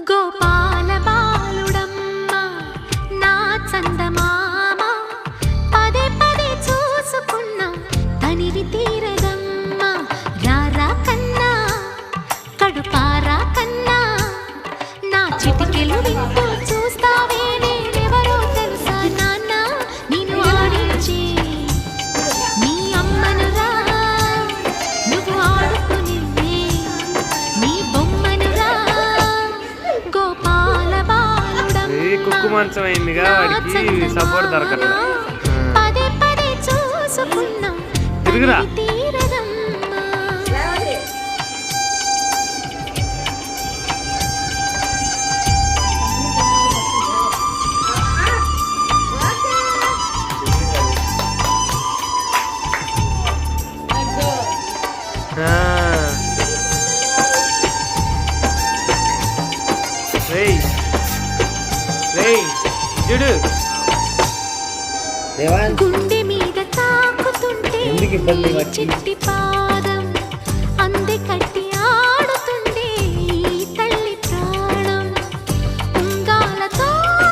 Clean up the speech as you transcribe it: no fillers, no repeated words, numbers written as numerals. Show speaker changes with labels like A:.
A: గోపాల బాలుడమ్మ నా చందమామ పదే పదే చూసుకున్న తనివి తీరదమ్మ రారా కన్నా కడుపారా కన్నా నా చిటికెలు వింటూ చూస్తావే నేనెవరో తెలుసా నాన్న నిన్ను ఆడించే నీ అమ్మనురా నువ్వు ఆడుకునివే నీ బొమ్మనురా గోపాల బాలుడమ్మ
B: కుక్కు మంచం అయిందిగా వాడికి సపోర్ట్ దొరకట్లేదు.
A: పదే పదే చూసుకున్నా
B: తిరుగురా
A: తీరదమ్మ
B: చూడు
A: గుండె మీద తాకుతుంటే చిట్టి పాదం అందె